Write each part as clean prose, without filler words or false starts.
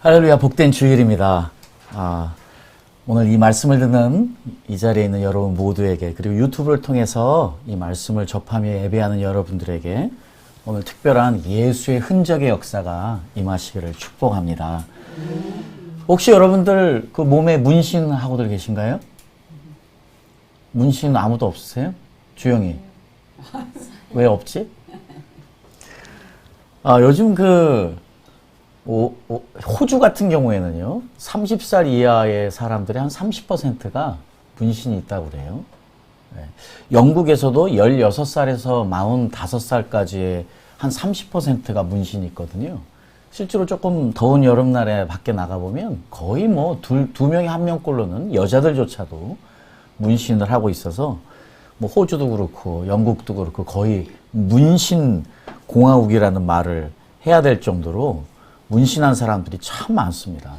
할렐루야, 복된 주일입니다. 오늘 이 말씀을 듣는 이 자리에 있는 여러분 모두에게, 그리고 유튜브를 통해서 이 말씀을 접하며 예배하는 여러분들에게 오늘 특별한 예수의 흔적의 역사가 임하시기를 축복합니다. 혹시 여러분들 그 몸에 문신하고들 계신가요? 문신 아무도 없으세요? 주영이. 왜 없지? 요즘 호주 같은 경우에는요, 30살 이하의 사람들의 한 30%가 문신이 있다고 그래요. 네. 영국에서도 16살에서 45살까지의 한 30%가 문신이 있거든요. 실제로 조금 더운 여름날에 밖에 나가보면 거의 두 명에 한 명꼴로는 여자들조차도 문신을 하고 있어서 호주도 그렇고 영국도 그렇고 거의 문신 공화국이라는 말을 해야 될 정도로 문신한 사람들이 참 많습니다.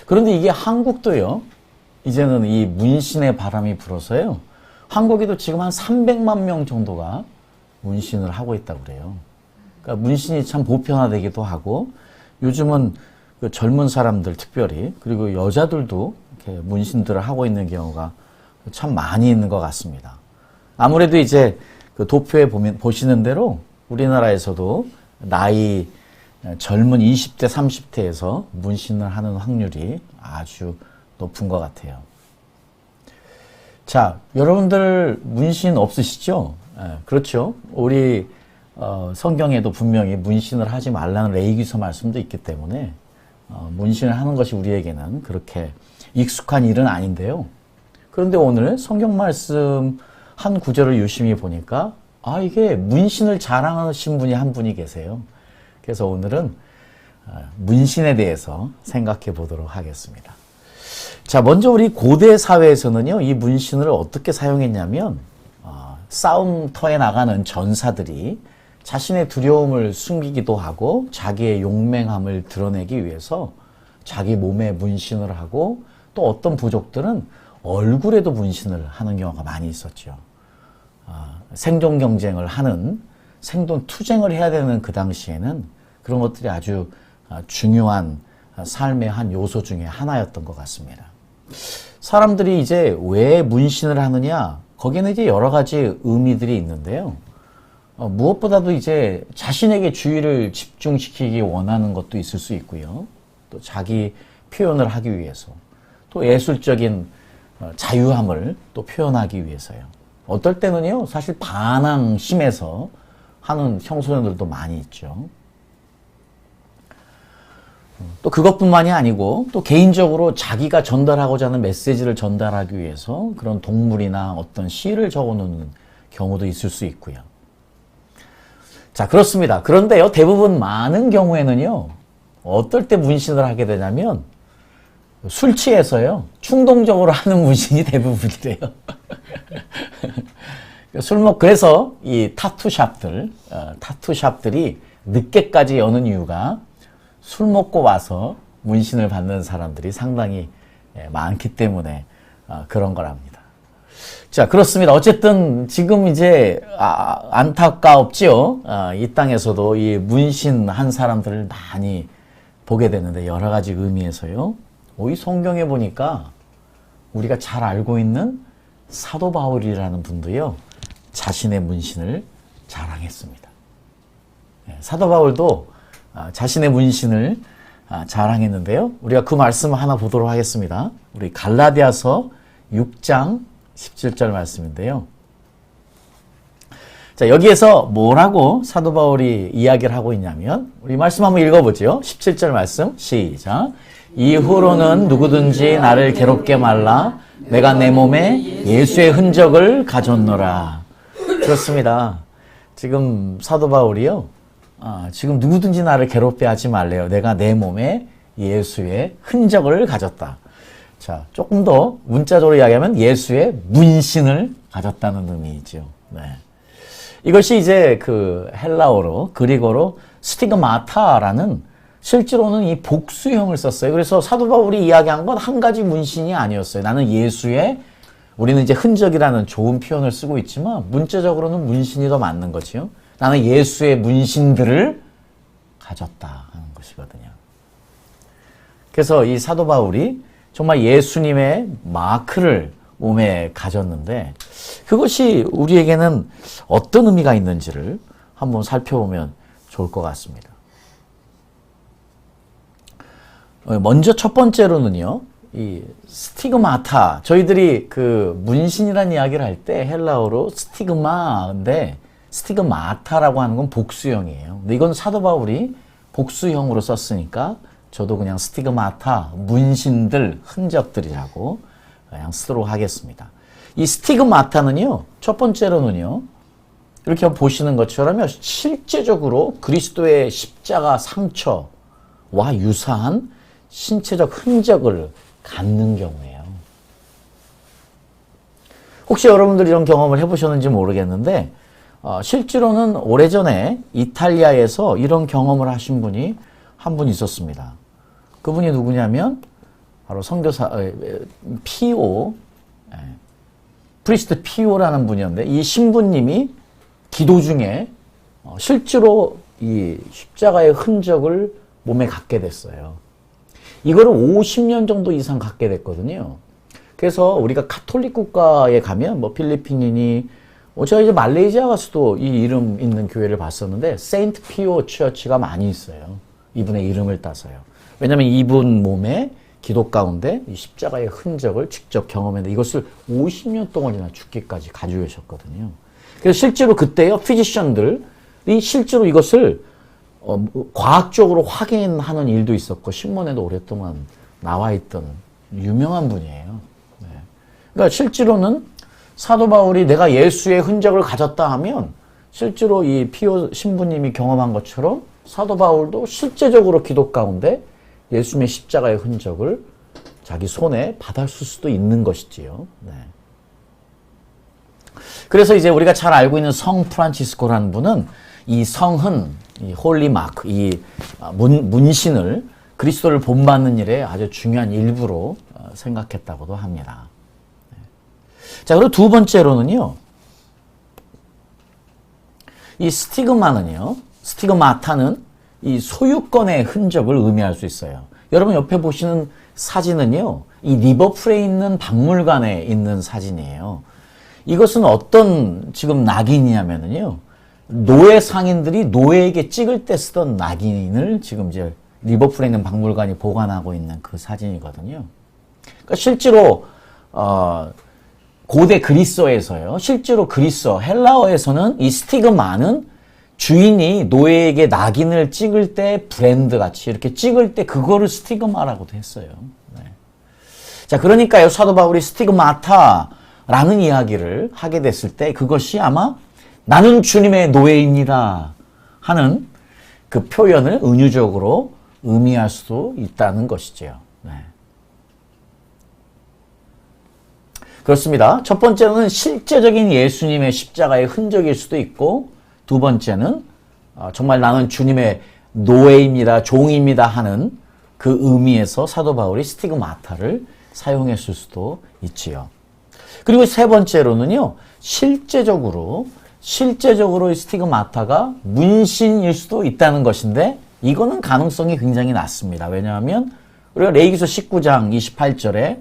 그런데 이게 한국도요, 이제는 이 문신의 바람이 불어서요, 한국에도 지금 한 300만 명 정도가 문신을 하고 있다고 그래요. 그러니까 문신이 참 보편화되기도 하고, 요즘은 그 젊은 사람들 특별히, 그리고 여자들도 이렇게 문신들을 하고 있는 경우가 참 많이 있는 것 같습니다. 아무래도 이제 그 도표에 보시는 대로 우리나라에서도 나이 젊은 20대, 30대에서 문신을 하는 확률이 아주 높은 것 같아요. 자, 여러분들 문신 없으시죠? 그렇죠. 우리 성경에도 분명히 문신을 하지 말라는 레위기서 말씀도 있기 때문에 문신을 하는 것이 우리에게는 그렇게 익숙한 일은 아닌데요. 그런데 오늘 성경 말씀 한 구절을 유심히 보니까 이게 문신을 자랑하신 분이 한 분이 계세요. 그래서 오늘은 문신에 대해서 생각해 보도록 하겠습니다. 자, 먼저 우리 고대 사회에서는요, 이 문신을 어떻게 사용했냐면, 싸움터에 나가는 전사들이 자신의 두려움을 숨기기도 하고 자기의 용맹함을 드러내기 위해서 자기 몸에 문신을 하고, 또 어떤 부족들은 얼굴에도 문신을 하는 경우가 많이 있었죠. 생존 경쟁을 하는, 생존 투쟁을 해야 되는 그 당시에는 그런 것들이 아주 중요한 삶의 한 요소 중에 하나였던 것 같습니다. 사람들이 이제 왜 문신을 하느냐, 거기에는 이제 여러 가지 의미들이 있는데요. 무엇보다도 이제 자신에게 주의를 집중시키기 원하는 것도 있을 수 있고요. 또 자기 표현을 하기 위해서, 또 예술적인 자유함을 또 표현하기 위해서요. 어떨 때는요, 사실 반항심에서 하는 청소년들도 많이 있죠. 또 그것뿐만이 아니고 또 개인적으로 자기가 전달하고자 하는 메시지를 전달하기 위해서 그런 동물이나 어떤 시를 적어놓는 경우도 있을 수 있고요. 자, 그렇습니다. 그런데요, 대부분 많은 경우에는요, 어떨 때 문신을 하게 되냐면 술 취해서요, 충동적으로 하는 문신이 대부분이래요. 그래서 이 타투샵들이 늦게까지 여는 이유가 술 먹고 와서 문신을 받는 사람들이 상당히 많기 때문에 그런 거랍니다. 자, 그렇습니다. 어쨌든 지금 이제 안타깝지요. 이 땅에서도 이 문신한 사람들을 많이 보게 되는데 여러 가지 의미에서요. 이 성경에 보니까 우리가 잘 알고 있는 사도 바울이라는 분도요, 자신의 문신을 자랑했습니다. 사도 바울도 자신의 문신을 자랑했는데요. 우리가 그 말씀을 하나 보도록 하겠습니다. 우리 갈라디아서 6장 17절 말씀인데요. 자, 여기에서 뭐라고 사도 바울이 이야기를 하고 있냐면, 우리 말씀 한번 읽어보죠. 17절 말씀 시작. 이후로는 누구든지 나를 괴롭게 말라. 내가 내 몸에 예수의 흔적을 가졌노라. 그렇습니다. 지금 사도 바울이요, 지금 누구든지 나를 괴롭게 하지 말래요. 내가 내 몸에 예수의 흔적을 가졌다. 자, 조금 더 문자적으로 이야기하면 예수의 문신을 가졌다는 의미이죠. 네. 이것이 이제 그 헬라어로, 그리고로 스티그마타라는, 실제로는 이 복수형을 썼어요. 그래서 사도 바울이 이야기한 건 한 가지 문신이 아니었어요. 나는 예수의, 우리는 이제 흔적이라는 좋은 표현을 쓰고 있지만 문자적으로는 문신이 더 맞는 거지요. 나는 예수의 문신들을 가졌다 하는 것이거든요. 그래서 이 사도 바울이 정말 예수님의 마크를 몸에 가졌는데 그것이 우리에게는 어떤 의미가 있는지를 한번 살펴보면 좋을 것 같습니다. 먼저 첫 번째로는요, 이 스티그마타, 저희들이 그 문신이라는 이야기를 할 때 헬라어로 스티그마인데 스티그마타라고 하는 건 복수형이에요. 근데 이건 사도 바울이 복수형으로 썼으니까 저도 그냥 스티그마타, 문신들, 흔적들이라고 그냥 쓰도록 하겠습니다. 이 스티그마타는요, 첫 번째로는요, 이렇게 보시는 것처럼 실제적으로 그리스도의 십자가 상처와 유사한 신체적 흔적을 갖는 경우예요. 혹시 여러분들이 이런 경험을 해보셨는지 모르겠는데 실제로는 오래전에 이탈리아에서 이런 경험을 하신 분이 한 분 있었습니다. 그분이 누구냐면 바로 선교사 피오, 프리스트 피오라는 분이었는데 이 신부님이 기도 중에 실제로 이 십자가의 흔적을 몸에 갖게 됐어요. 이거를 50년 정도 이상 갖게 됐거든요. 그래서 우리가 카톨릭 국가에 가면 뭐 필리핀이니 제가 이제 말레이시아 가서도 이 이름 있는 교회를 봤었는데 세인트 피오 처치가 많이 있어요. 이분의 이름을 따서요. 왜냐하면 이분 몸에 기도 가운데 이 십자가의 흔적을 직접 경험했는데 이것을 50년 동안이나 죽기까지 가지고 계셨거든요. 그래서 실제로 그때요, 피지션들이 실제로 이것을 과학적으로 확인하는 일도 있었고 신문에도 오랫동안 나와 있던 유명한 분이에요. 네. 그러니까 실제로는 사도 바울이 내가 예수의 흔적을 가졌다 하면 실제로 이 피오 신부님이 경험한 것처럼 사도 바울도 실제적으로 기도 가운데 예수님의 십자가의 흔적을 자기 손에 받았을 수도 있는 것이지요. 네. 그래서 이제 우리가 잘 알고 있는 성 프란치스코라는 분은 이 성흔, 이 홀리 마크, 이 문신을 그리스도를 본받는 일에 아주 중요한 일부로 생각했다고도 합니다. 자, 그리고 두 번째로는요, 이 스티그마타는 이 소유권의 흔적을 의미할 수 있어요. 여러분 옆에 보시는 사진은요, 이 리버풀에 있는 박물관에 있는 사진이에요. 이것은 어떤 지금 낙인이냐면요, 노예 상인들이 노예에게 찍을 때 쓰던 낙인을 지금 이제 리버풀에 있는 박물관이 보관하고 있는 그 사진이거든요. 그러니까 실제로 고대 그리스어에서요, 실제로 그리스어 헬라어에서는 이 스티그마는 주인이 노예에게 낙인을 찍을 때 브랜드 같이 이렇게 찍을 때 그거를 스티그마라고도 했어요. 네. 자, 그러니까요, 사도 바울이 스티그마타라는 이야기를 하게 됐을 때 그것이 아마 나는 주님의 노예입니다 하는 그 표현을 은유적으로 의미할 수도 있다는 것이죠. 네. 그렇습니다. 첫 번째는 실제적인 예수님의 십자가의 흔적일 수도 있고, 두 번째는 정말 나는 주님의 노예입니다, 종입니다 하는 그 의미에서 사도 바울이 스티그마타를 사용했을 수도 있지요. 그리고 세 번째로는요, 실제적으로 이 스티그마타가 문신일 수도 있다는 것인데 이거는 가능성이 굉장히 낮습니다. 왜냐하면 우리가 레위기서 19장 28절에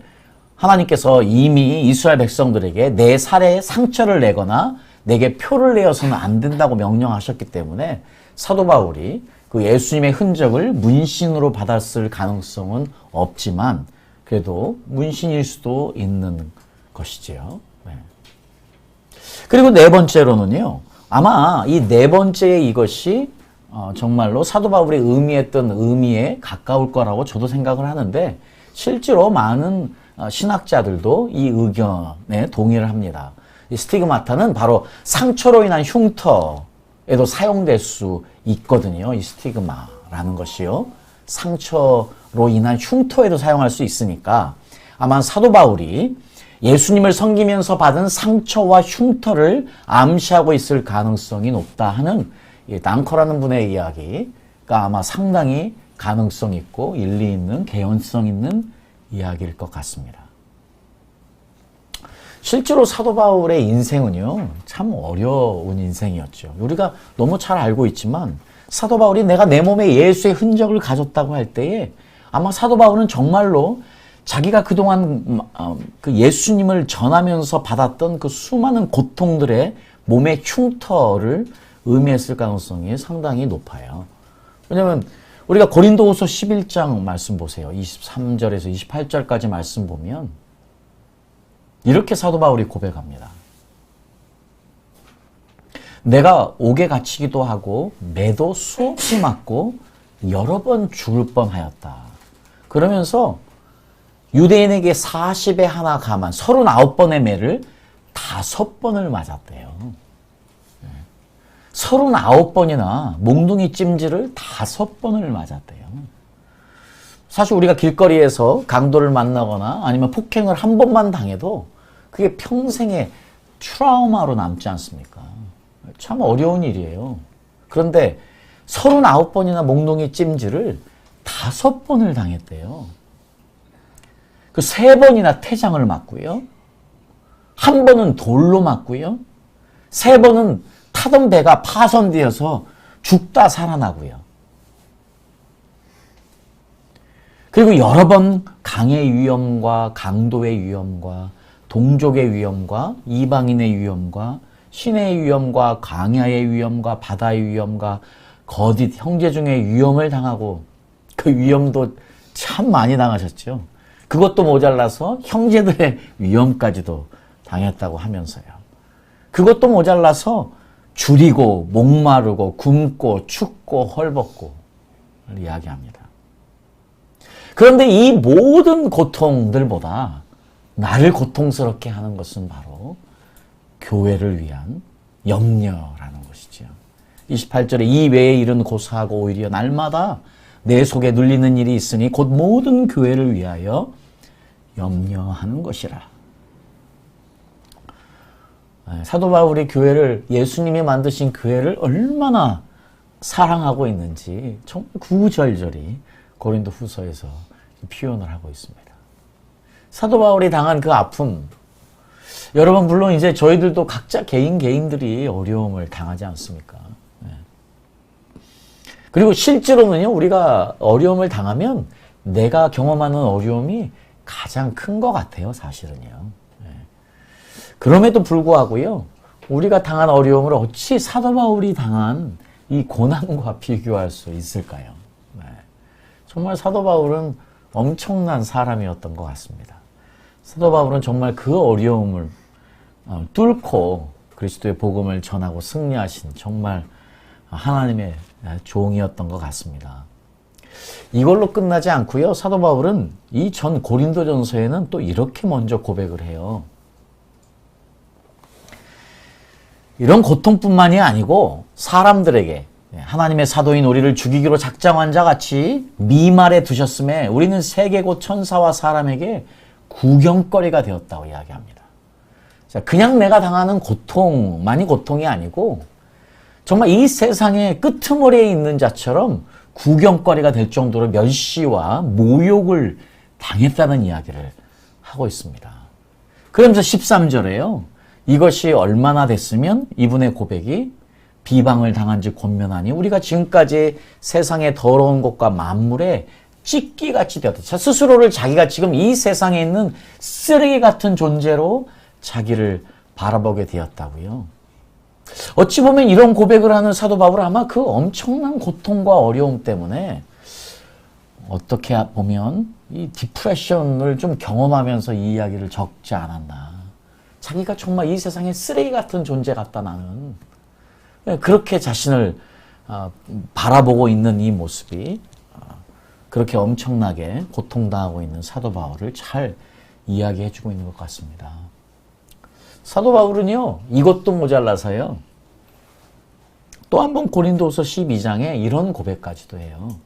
하나님께서 이미 이스라엘 백성들에게 내 살에 상처를 내거나 내게 표를 내어서는 안 된다고 명령하셨기 때문에 사도 바울이 그 예수님의 흔적을 문신으로 받았을 가능성은 없지만 그래도 문신일 수도 있는 것이지요. 네. 그리고 네 번째로는요, 아마 이 네 번째의 이것이 정말로 사도 바울이 의미했던 의미에 가까울 거라고 저도 생각을 하는데 실제로 많은 신학자들도 이 의견에 동의를 합니다. 이 스티그마타는 바로 상처로 인한 흉터에도 사용될 수 있거든요. 이 스티그마라는 것이요, 상처로 인한 흉터에도 사용할 수 있으니까 아마 사도 바울이 예수님을 섬기면서 받은 상처와 흉터를 암시하고 있을 가능성이 높다 하는 낭커라는 분의 이야기가 아마 상당히 가능성 있고 일리 있는, 개연성 있는 이야기일 것 같습니다. 실제로 사도 바울의 인생은요, 참 어려운 인생이었죠. 우리가 너무 잘 알고 있지만 사도 바울이 내가 내 몸에 예수의 흔적을 가졌다고 할 때에 아마 사도 바울은 정말로 자기가 그동안 그 예수님을 전하면서 받았던 그 수많은 고통들의 몸의 흉터를 의미했을 가능성이 상당히 높아요. 왜냐하면 우리가 고린도후서 11장 말씀 보세요. 23절에서 28절까지 말씀 보면 이렇게 사도 바울이 고백합니다. 내가 옥에 갇히기도 하고 매도 수없이 맞고 여러 번 죽을 뻔하였다. 그러면서 유대인에게 40에 하나 감한 39번의 매를 5번을 맞았대요. 39번이나 몽둥이 찜질을 5번을 맞았대요. 사실 우리가 길거리에서 강도를 만나거나 아니면 폭행을 한 번만 당해도 그게 평생의 트라우마로 남지 않습니까? 참 어려운 일이에요. 그런데 39번이나 몽둥이 찜질을 5번을 당했대요. 그 3번이나 태장을 맞고요. 1번은 돌로 맞고요. 3번은 타던 배가 파손되어서 죽다 살아나고요. 그리고 여러 번 강의 위험과 강도의 위험과 동족의 위험과 이방인의 위험과 신의 위험과 광야의 위험과 바다의 위험과 거짓 형제 중에 위험을 당하고 그 위험도 참 많이 당하셨죠. 그것도 모자라서 형제들의 위험까지도 당했다고 하면서요. 그것도 모자라서 줄이고 목마르고 굶고 춥고 헐벗고 이야기합니다. 그런데 이 모든 고통들보다 나를 고통스럽게 하는 것은 바로 교회를 위한 염려라는 것이죠. 28절에 이 외의 일은 고사하고 오히려 날마다 내 속에 눌리는 일이 있으니 곧 모든 교회를 위하여 염려하는 것이라. 사도 바울이 교회를, 예수님이 만드신 교회를 얼마나 사랑하고 있는지 정말 구구절절히 고린도 후서에서 표현을 하고 있습니다. 사도 바울이 당한 그 아픔, 여러분 물론 이제 저희들도 각자 개인들이 어려움을 당하지 않습니까? 그리고 실제로는요, 우리가 어려움을 당하면 내가 경험하는 어려움이 가장 큰 것 같아요, 사실은요. 그럼에도 불구하고요, 우리가 당한 어려움을 어찌 사도 바울이 당한 이 고난과 비교할 수 있을까요? 정말 사도 바울은 엄청난 사람이었던 것 같습니다. 사도 바울은 정말 그 어려움을 뚫고 그리스도의 복음을 전하고 승리하신 정말 하나님의 종이었던 것 같습니다. 이걸로 끝나지 않고요. 사도 바울은 이 전 고린도전서에는 또 이렇게 먼저 고백을 해요. 이런 고통뿐만이 아니고 사람들에게 하나님의 사도인 우리를 죽이기로 작정한 자 같이 미말에 두셨음에 우리는 세계 곧 천사와 사람에게 구경거리가 되었다고 이야기합니다. 자, 그냥 내가 당하는 고통만이 고통이 아니고 정말 이 세상의 끄트머리에 있는 자처럼 구경거리가 될 정도로 멸시와 모욕을 당했다는 이야기를 하고 있습니다. 그러면서 13절에요. 이것이 얼마나 됐으면 이분의 고백이 비방을 당한 지 권면하니 우리가 지금까지 세상의 더러운 것과 만물에 찢기같이 되었다. 자, 스스로를 자기가 지금 이 세상에 있는 쓰레기 같은 존재로 자기를 바라보게 되었다고요. 어찌 보면 이런 고백을 하는 사도 바울은 아마 그 엄청난 고통과 어려움 때문에 어떻게 보면 이 디프레션을 좀 경험하면서 이 이야기를 적지 않았나. 자기가 정말 이 세상에 쓰레기 같은 존재 같다 나는. 그렇게 자신을 바라보고 있는 이 모습이 그렇게 엄청나게 고통당하고 있는 사도 바울을 잘 이야기해주고 있는 것 같습니다. 사도 바울은요, 이것도 모자라서요, 또 한 번 고린도서 12장에 이런 고백까지도 해요.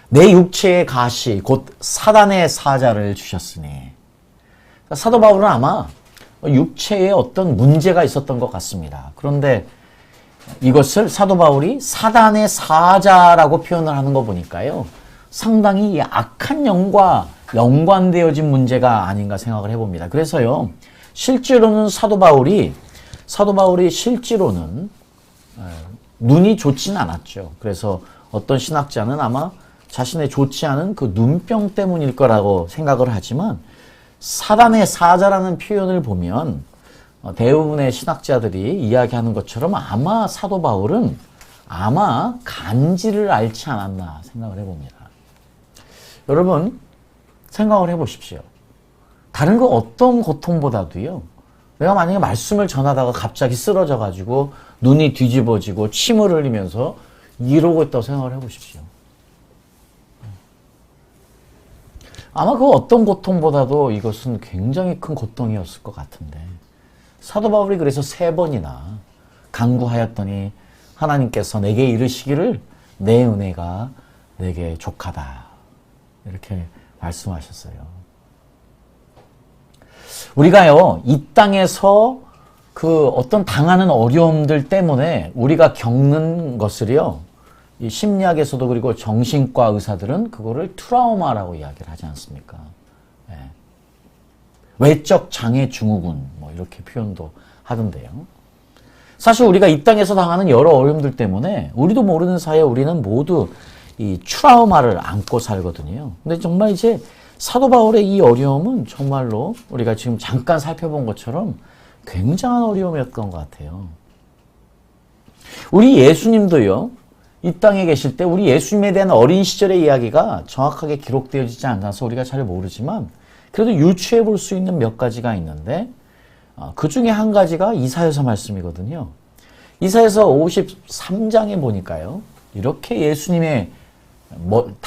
내 육체의 가시, 곧 사단의 사자를 주셨으니. 사도 바울은 아마 육체에 어떤 문제가 있었던 것 같습니다. 그런데 이것을 사도 바울이 사단의 사자라고 표현을 하는 거 보니까요, 상당히 악한 영과 연관되어진 문제가 아닌가 생각을 해봅니다. 그래서요, 실제로는 사도 바울이 실제로는 눈이 좋진 않았죠. 그래서 어떤 신학자는 아마 자신의 좋지 않은 그 눈병 때문일 거라고 생각을 하지만 사단의 사자라는 표현을 보면 대부분의 신학자들이 이야기하는 것처럼 아마 사도 바울은 아마 간지를 앓지 않았나 생각을 해봅니다. 여러분 생각을 해보십시오. 다른 그 어떤 고통보다도요. 내가 만약에 말씀을 전하다가 갑자기 쓰러져가지고 눈이 뒤집어지고 침을 흘리면서 이러고 있다고 생각을 해보십시오. 아마 그 어떤 고통보다도 이것은 굉장히 큰 고통이었을 것 같은데 사도 바울이 그래서 3번이나 간구하였더니 하나님께서 내게 이르시기를 내 은혜가 내게 족하다 이렇게 말씀하셨어요. 우리가요 이 땅에서 그 어떤 당하는 어려움들 때문에 우리가 겪는 것을요 이 심리학에서도 그리고 정신과 의사들은 그거를 트라우마라고 이야기를 하지 않습니까? 예. 외적 장애 증후군 뭐 이렇게 표현도 하던데요. 사실 우리가 이 땅에서 당하는 여러 어려움들 때문에 우리도 모르는 사이에 우리는 모두 이 트라우마를 안고 살거든요. 근데 정말 이제 사도 바울의 이 어려움은 정말로 우리가 지금 잠깐 살펴본 것처럼 굉장한 어려움이었던 것 같아요. 우리 예수님도요. 이 땅에 계실 때 우리 예수님에 대한 어린 시절의 이야기가 정확하게 기록되어지지 않아서 우리가 잘 모르지만 그래도 유추해 볼 수 있는 몇 가지가 있는데 그 중에 한 가지가 이사야서 말씀이거든요. 이사야서 53장에 보니까요. 이렇게 예수님의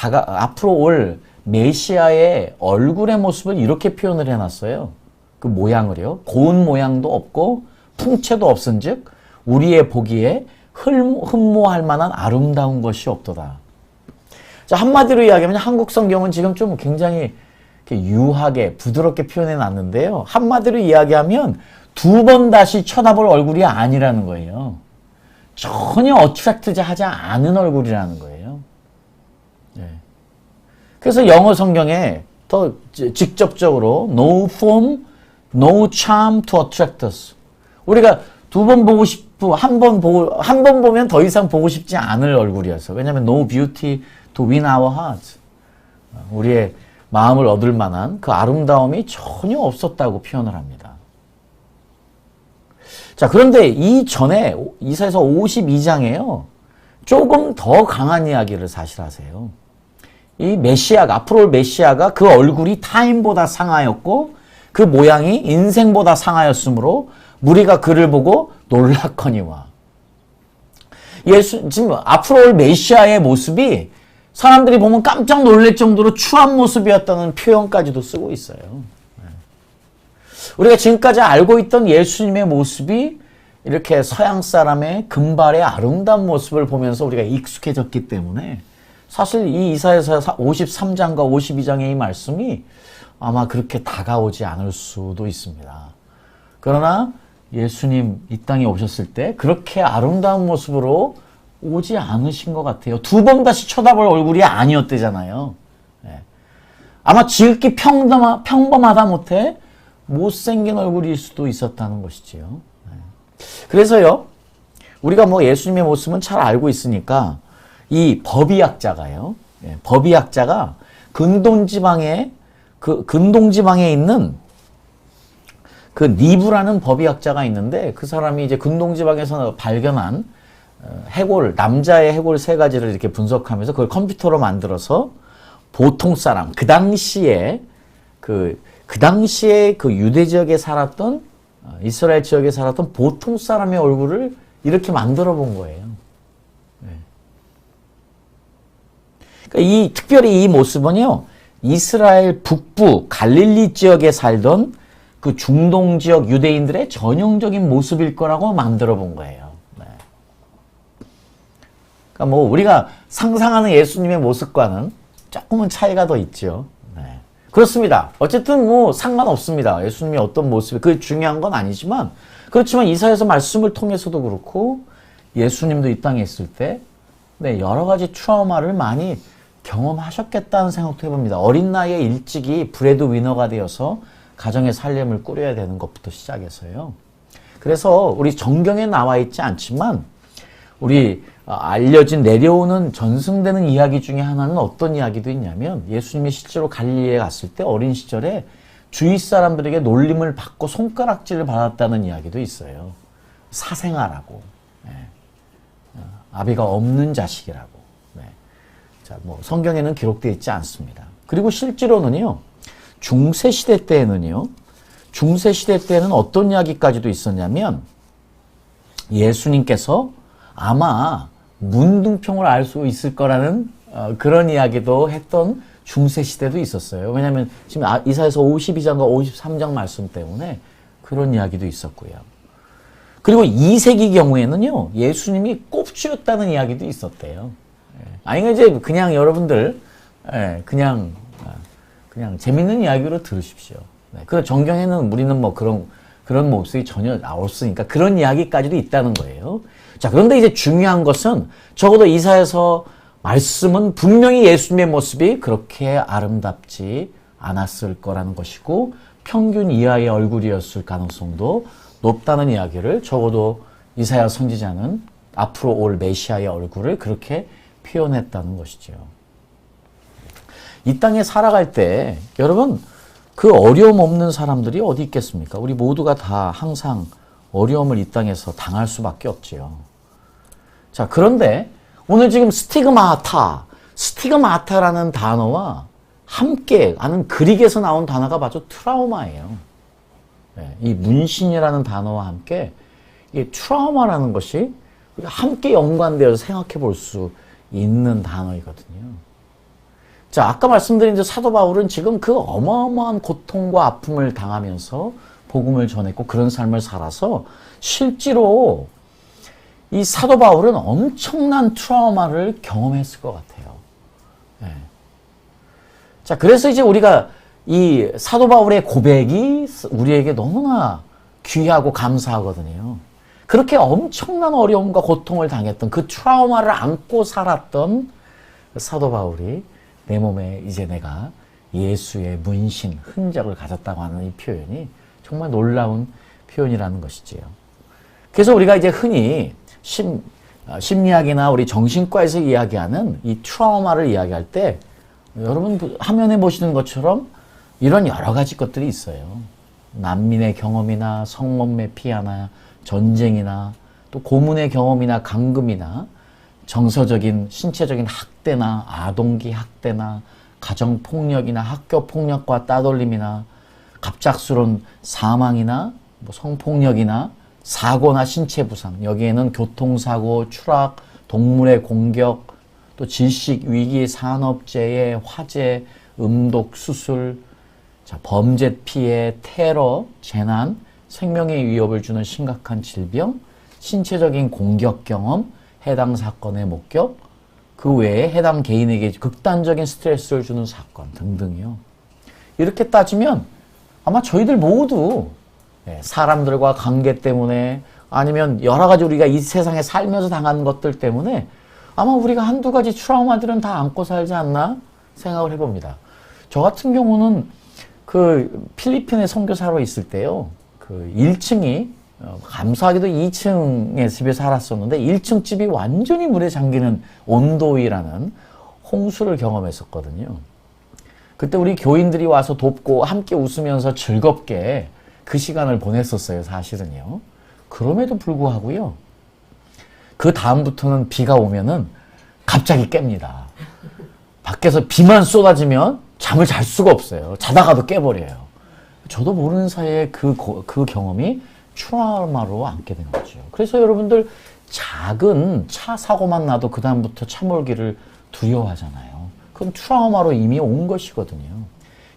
앞으로 올 메시아의 얼굴의 모습을 이렇게 표현을 해놨어요. 그 모양을요. 고운 모양도 없고 풍채도 없은즉 우리의 보기에 흠모할 만한 아름다운 것이 없도다. 자, 한마디로 이야기하면 한국 성경은 지금 좀 굉장히 유하게 부드럽게 표현해 놨는데요. 한마디로 이야기하면 2번 다시 쳐다볼 얼굴이 아니라는 거예요. 전혀 어트랙트하지 않은 얼굴이라는 거예요. 네. 그래서 영어 성경에 더 직접적으로 no form, no charm to attract us. 우리가 2번 보고 싶고 한 번 보면 더 이상 보고 싶지 않을 얼굴이었어. 왜냐하면 no beauty to win our hearts. 우리의 마음을 얻을 만한 그 아름다움이 전혀 없었다고 표현을 합니다. 자, 그런데 이전에 이사야서 52장에요. 조금 더 강한 이야기를 사실 하세요. 이 메시아가 앞으로 올 메시아가 그 얼굴이 타인보다 상하였고 그 모양이 인생보다 상하였으므로 무리가 그를 보고 놀랐거니와. 지금 앞으로 올 메시아의 모습이 사람들이 보면 깜짝 놀랄 정도로 추한 모습이었다는 표현까지도 쓰고 있어요. 우리가 지금까지 알고 있던 예수님의 모습이 이렇게 서양 사람의 금발의 아름다운 모습을 보면서 우리가 익숙해졌기 때문에 사실 이 이사야서 53장과 52장의 이 말씀이 아마 그렇게 다가오지 않을 수도 있습니다. 그러나 예수님 이 땅에 오셨을 때 그렇게 아름다운 모습으로 오지 않으신 것 같아요. 2번 다시 쳐다볼 얼굴이 아니었대잖아요. 네. 아마 지극히 평범하다 못해 못생긴 얼굴일 수도 있었다는 것이지요. 네. 그래서요, 우리가 뭐 예수님의 모습은 잘 알고 있으니까 이 법의학자가요, 네. 법의학자가 근동지방에 있는 그 니브라는 법의학자가 있는데 그 사람이 이제 근동지방에서 발견한 남자의 해골 3가지를 이렇게 분석하면서 그걸 컴퓨터로 만들어서 보통 사람, 그 당시에 그 유대 지역에 살았던, 이스라엘 지역에 살았던 보통 사람의 얼굴을 이렇게 만들어 본 거예요. 네. 그러니까 특별히 이 모습은요, 이스라엘 북부 갈릴리 지역에 살던 그 중동 지역 유대인들의 전형적인 모습일 거라고 만들어 본 거예요. 네. 그러니까 뭐 우리가 상상하는 예수님의 모습과는 조금은 차이가 더 있죠. 네. 그렇습니다. 어쨌든 뭐 상관없습니다. 예수님이 어떤 모습이 그게 중요한 건 아니지만 그렇지만 이사야서 말씀을 통해서도 그렇고 예수님도 이 땅에 있을 때 네, 여러 가지 트라우마를 많이 경험하셨겠다는 생각도 해봅니다. 어린 나이에 일찍이 브레드 위너가 되어서 가정의 살림을 꾸려야 되는 것부터 시작해서요. 그래서 우리 정경에 나와 있지 않지만 우리 알려진 내려오는 전승되는 이야기 중에 하나는 어떤 이야기도 있냐면 예수님이 실제로 갈릴리에 갔을 때 어린 시절에 주위 사람들에게 놀림을 받고 손가락질을 받았다는 이야기도 있어요. 사생아라고. 네. 아비가 없는 자식이라고. 네. 자, 뭐 성경에는 기록되어 있지 않습니다. 그리고 실제로는요. 중세시대 때에는 어떤 이야기까지도 있었냐면 예수님께서 아마 문둥병을 알 수 있을 거라는 그런 이야기도 했던 중세시대도 있었어요. 왜냐하면 지금 이사야서 52장과 53장 말씀 때문에 그런 이야기도 있었고요. 그리고 2세기 경우에는요. 예수님이 꼽주였다는 이야기도 있었대요. 아니 이제 그냥 여러분들 그냥 재밌는 이야기로 들으십시오. 그 정경에는 우리는 뭐 그런 모습이 전혀 없으니까 그런 이야기까지도 있다는 거예요. 자, 그런데 이제 중요한 것은 적어도 이사야서 말씀은 분명히 예수님의 모습이 그렇게 아름답지 않았을 거라는 것이고 평균 이하의 얼굴이었을 가능성도 높다는 이야기를 적어도 이사야 선지자는 앞으로 올 메시아의 얼굴을 그렇게 표현했다는 것이죠. 이 땅에 살아갈 때 여러분 그 어려움 없는 사람들이 어디 있겠습니까? 우리 모두가 다 항상 어려움을 이 땅에서 당할 수밖에 없지요. 자, 그런데 오늘 지금 스티그마타라는 단어와 함께 아는 그릭에서 나온 단어가 바로 트라우마예요. 네, 이 문신이라는 단어와 함께 이 트라우마라는 것이 함께 연관되어서 생각해 볼 수 있는 단어이거든요. 자, 아까 말씀드린 사도 바울은 지금 그 어마어마한 고통과 아픔을 당하면서 복음을 전했고 그런 삶을 살아서 실제로 이 사도 바울은 엄청난 트라우마를 경험했을 것 같아요. 네. 자, 그래서 이제 우리가 이 사도 바울의 고백이 우리에게 너무나 귀하고 감사하거든요. 그렇게 엄청난 어려움과 고통을 당했던 그 트라우마를 안고 살았던 사도 바울이 내 몸에 이제 내가 예수의 문신, 흔적을 가졌다고 하는 이 표현이 정말 놀라운 표현이라는 것이지요. 그래서 우리가 이제 흔히 심리학이나 우리 정신과에서 이야기하는 이 트라우마를 이야기할 때 여러분 화면에 보시는 것처럼 이런 여러 가지 것들이 있어요. 난민의 경험이나 성범죄 피해나 전쟁이나 또 고문의 경험이나 감금이나 정서적인 신체적인 학대나 아동기 학대나 가정폭력이나 학교폭력과 따돌림이나 갑작스러운 사망이나 뭐 성폭력이나 사고나 신체 부상, 여기에는 교통사고, 추락, 동물의 공격, 또 질식, 위기, 산업재해, 화재, 음독, 수술, 자, 범죄 피해, 테러, 재난, 생명의 위협을 주는 심각한 질병, 신체적인 공격 경험, 해당 사건의 목격, 그 외에 해당 개인에게 극단적인 스트레스를 주는 사건 등등이요. 이렇게 따지면 아마 저희들 모두 사람들과 관계 때문에 아니면 여러 가지 우리가 이 세상에 살면서 당하는 것들 때문에 아마 우리가 한두 가지 트라우마들은 다 안고 살지 않나 생각을 해봅니다. 저 같은 경우는 그 필리핀에 선교사로 있을 때요. 그 1층이 감사하게도 2층의 집에 살았었는데 1층 집이 완전히 물에 잠기는 온도위라는 홍수를 경험했었거든요. 그때 우리 교인들이 와서 돕고 함께 웃으면서 즐겁게 그 시간을 보냈었어요, 사실은요. 그럼에도 불구하고요. 그 다음부터는 비가 오면은 갑자기 깹니다. 밖에서 비만 쏟아지면 잠을 잘 수가 없어요. 자다가도 깨버려요. 저도 모르는 사이에 그 경험이 트라우마로 안게 된 거죠. 그래서 여러분들 작은 차 사고만 나도 그 다음부터 차 몰기를 두려워하잖아요. 그럼 트라우마로 이미 온 것이거든요.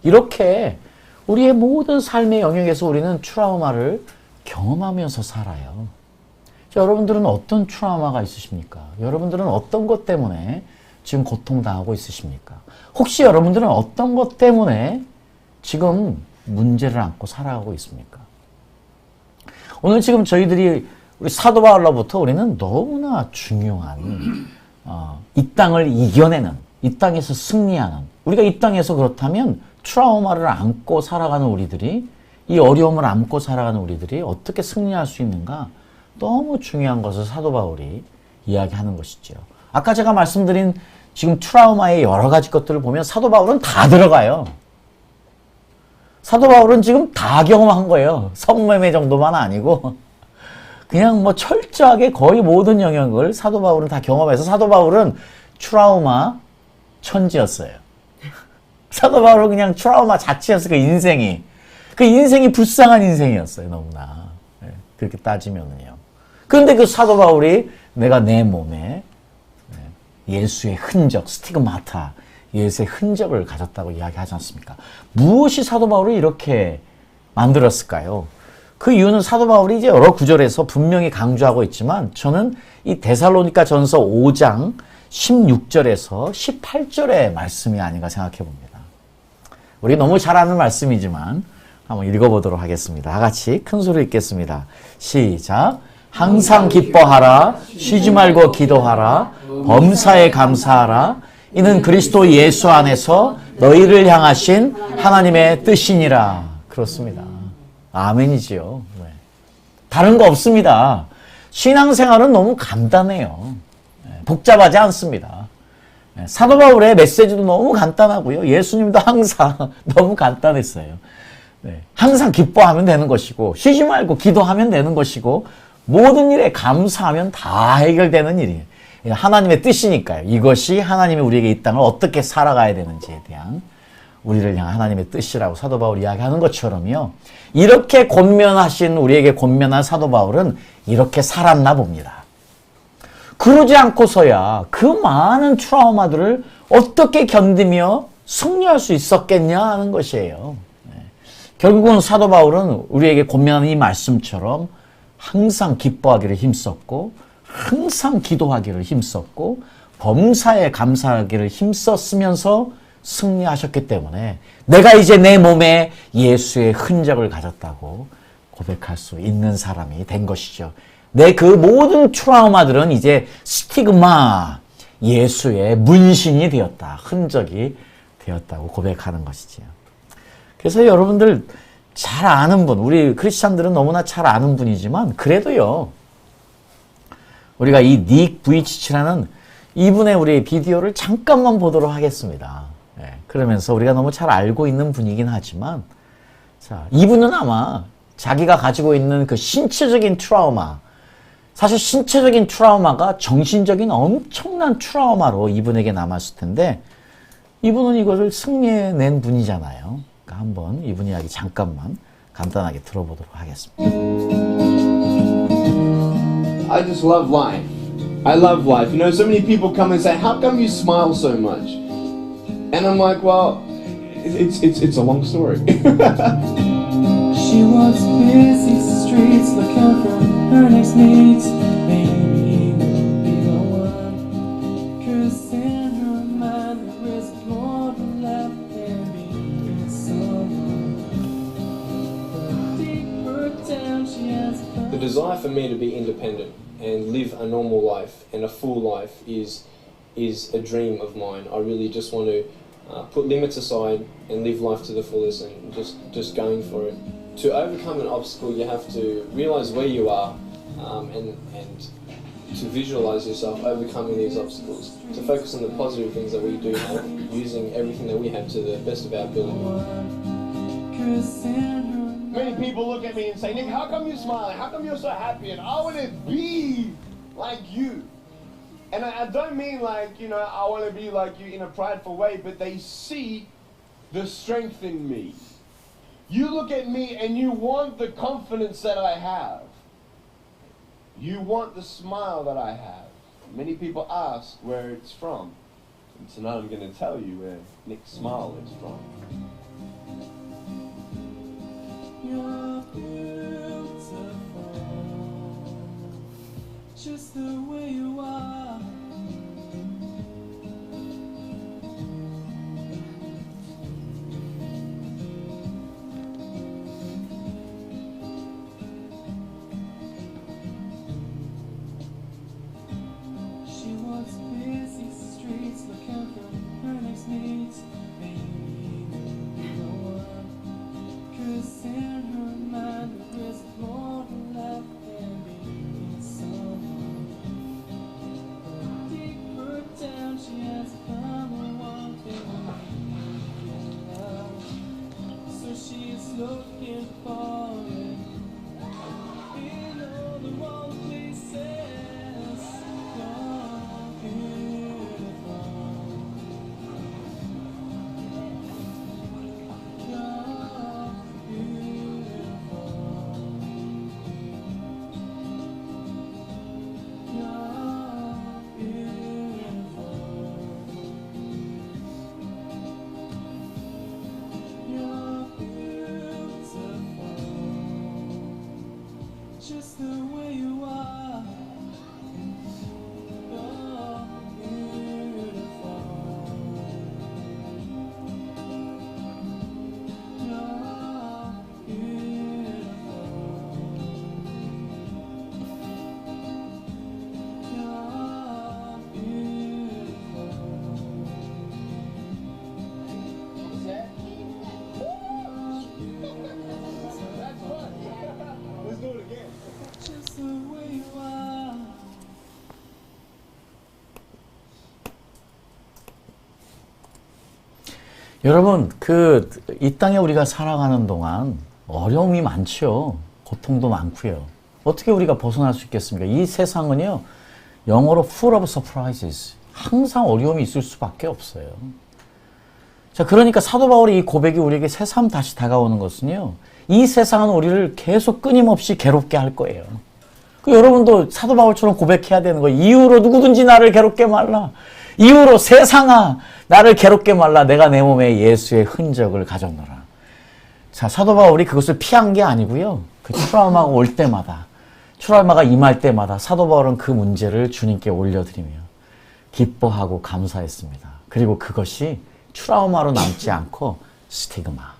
이렇게 우리의 모든 삶의 영역에서 우리는 트라우마를 경험하면서 살아요. 자, 여러분들은 어떤 트라우마가 있으십니까? 여러분들은 어떤 것 때문에 지금 고통당하고 있으십니까? 혹시 여러분들은 어떤 것 때문에 지금 문제를 안고 살아가고 있습니까? 오늘 지금 저희들이 우리 사도 바울로부터 우리는 너무나 중요한 이 땅을 이겨내는, 이 땅에서 승리하는, 우리가 이 땅에서 그렇다면 트라우마를 안고 살아가는 우리들이, 이 어려움을 안고 살아가는 우리들이 어떻게 승리할 수 있는가, 너무 중요한 것을 사도 바울이 이야기하는 것이죠. 아까 제가 말씀드린 지금 트라우마의 여러 가지 것들을 보면 사도 바울은 다 들어가요. 사도 바울은 지금 다 경험한 거예요. 성매매 정도만 아니고 그냥 뭐 철저하게 거의 모든 영역을 사도 바울은 다 경험해서 사도 바울은 트라우마 천지였어요. 사도 바울은 그냥 트라우마 자체였어요. 그 인생이 불쌍한 인생이었어요. 너무나. 네, 그렇게 따지면은요. 그런데 그 사도 바울이 내가 내 몸에 예수의 흔적, 스티그마타, 예수의 흔적을 가졌다고 이야기하지 않습니까? 무엇이 사도 바울을 이렇게 만들었을까요? 그 이유는 사도 바울이 이제 여러 구절에서 분명히 강조하고 있지만 저는 이 데살로니가 전서 5장 16절에서 18절의 말씀이 아닌가 생각해 봅니다. 우리 너무 잘 아는 말씀이지만 한번 읽어보도록 하겠습니다. 다 같이 큰 소리 읽겠습니다. 시작. 항상 기뻐하라. 쉬지 말고 기도하라. 범사에 감사하라. 이는 그리스도 예수 안에서 너희를 향하신 하나님의 뜻이니라. 그렇습니다. 아멘이지요. 네. 다른 거 없습니다. 신앙생활은 너무 간단해요. 복잡하지 않습니다. 사도 바울의 메시지도 너무 간단하고요. 예수님도 항상 너무 간단했어요. 항상 기뻐하면 되는 것이고 쉬지 말고 기도하면 되는 것이고 모든 일에 감사하면 다 해결되는 일이에요. 하나님의 뜻이니까요. 이것이 하나님이 우리에게 이 땅을 어떻게 살아가야 되는지에 대한 우리를 향한 하나님의 뜻이라고 사도 바울이 이야기하는 것처럼요. 이렇게 권면하신 우리에게 권면한 사도 바울은 이렇게 살았나 봅니다. 그러지 않고서야 그 많은 트라우마들을 어떻게 견디며 승리할 수 있었겠냐 하는 것이에요. 결국은 사도 바울은 우리에게 권면하는 이 말씀처럼 항상 기뻐하기를 힘썼고 항상 기도하기를 힘썼고 범사에 감사하기를 힘썼으면서 승리하셨기 때문에 내가 이제 내 몸에 예수의 흔적을 가졌다고 고백할 수 있는 사람이 된 것이죠. 내 그 모든 트라우마들은 이제 스티그마, 예수의 문신이 되었다. 흔적이 되었다고 고백하는 것이지요. 그래서 여러분들 잘 아는 분, 우리 크리스찬들은 너무나 잘 아는 분이지만 그래도요. 우리가 이 닉 부이치치라는 이분의 우리 비디오를 잠깐만 보도록 하겠습니다. 그러면서 우리가 너무 잘 알고 있는 분이긴 하지만 자, 이분은 아마 자기가 가지고 있는 그 신체적인 트라우마, 사실 신체적인 트라우마가 정신적인 엄청난 트라우마로 이분에게 남았을 텐데 이분은 이것을 승리해낸 분이잖아요. 그러니까 한번 이분 이야기 잠깐만 간단하게 들어보도록 하겠습니다. I just love life. I love life. You know, so many people come and say, "How come you smile so much?" And I'm like, "Well, it's a long story." She walks busy streets looking for her next needs. Maybe we'll be the one. 'Cause in her mind there is more left than being someone. But deeper down she has The desire for me to be independent and live a normal life and a full life is a dream of mine. I really just want to put limits aside and live life to the fullest and just going for it. To overcome an obstacle, you have to realize where you are and to visualize yourself overcoming these obstacles. To focus on the positive things that we do have, using everything that we have to the best of our ability. Many people look at me and say, "Nick, how come you're smiling? How come you're so happy?" And I want to be like you. And I don't mean like, you know, I want to be like you in a prideful way, but they see the strength in me. You look at me and you want the confidence that I have. You want the smile that I have. Many people ask where it's from. And tonight I'm going to tell you where Nick's smile is from. You're beautiful, just the way you are. She walks busy streets looking for her next needs. Maybe we'll be the one. 'Cause in her mind there is more left than being someone. looking for it in all the wrong places. You're beautiful. Just the way you are, you're beautiful. You're beautiful. You're beautiful. Let's do it again. Just the way you are. 여러분, 이 땅에 우리가 살아가는 동안 어려움이 많죠. 고통도 많고요. 어떻게 우리가 벗어날 수 있겠습니까? 이 세상은요, 영어로 full of surprises. 항상 어려움이 있을 수밖에 없어요. 자, 그러니까 사도 바울의 이 고백이 우리에게 새삼 다시 다가오는 것은요, 이 세상은 우리를 계속 끊임없이 괴롭게 할 거예요. 여러분도 사도 바울처럼 고백해야 되는 거예요. 이후로 누구든지 나를 괴롭게 말라. 이후로 세상아 나를 괴롭게 말라. 내가 내 몸에 예수의 흔적을 가졌노라. 자, 사도 바울이 그것을 피한 게 아니고요. 그 트라우마가 올 때마다, 트라우마가 임할 때마다 사도 바울은 그 문제를 주님께 올려드리며 기뻐하고 감사했습니다. 그리고 그것이 트라우마로 남지 않고 스티그마타,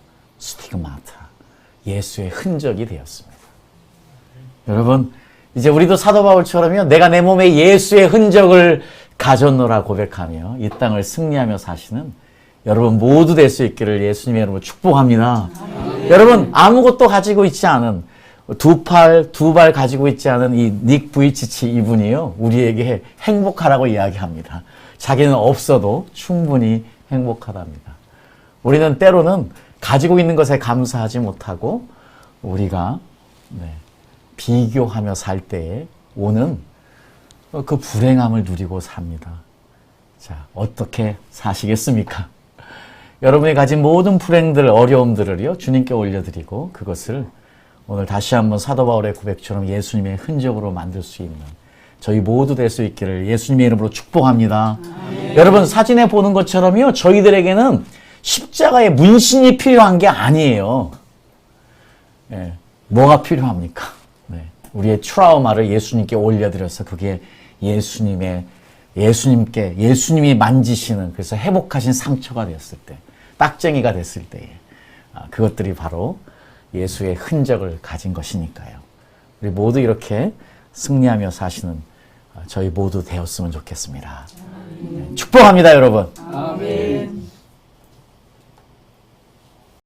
예수의 흔적이 되었습니다. 여러분, 이제 우리도 사도 바울처럼요, 내가 내 몸에 예수의 흔적을 가졌노라 고백하며 이 땅을 승리하며 사시는 여러분 모두 될 수 있기를 예수님의 이름으로 축복합니다. 여러분, 아무것도 가지고 있지 않은, 두 발 가지고 있지 않은 이 닉 부이치치 이분이요, 우리에게 행복하라고 이야기합니다. 자기는 없어도 충분히 행복하답니다. 우리는 때로는 가지고 있는 것에 감사하지 못하고 우리가 비교하며 살 때에 오는 그 불행함을 누리고 삽니다. 자, 어떻게 사시겠습니까? 여러분이 가진 모든 불행들, 어려움들을요, 주님께 올려드리고 그것을 오늘 다시 한번 사도 바울의 고백처럼 예수님의 흔적으로 만들 수 있는 저희 모두 될 수 있기를 예수님의 이름으로 축복합니다. 여러분, 사진에 보는 것처럼요, 저희들에게는 십자가의 문신이 필요한 게 아니에요. 뭐가 필요합니까? 우리의 트라우마를 예수님께 올려드려서 그게 예수님이 만지시는, 그래서 회복하신 상처가 됐을 때, 딱쟁이가 됐을 때에, 그것들이 바로 예수의 흔적을 가진 것이니까요. 우리 모두 이렇게 승리하며 사시는 저희 모두 되었으면 좋겠습니다. 축복합니다, 여러분.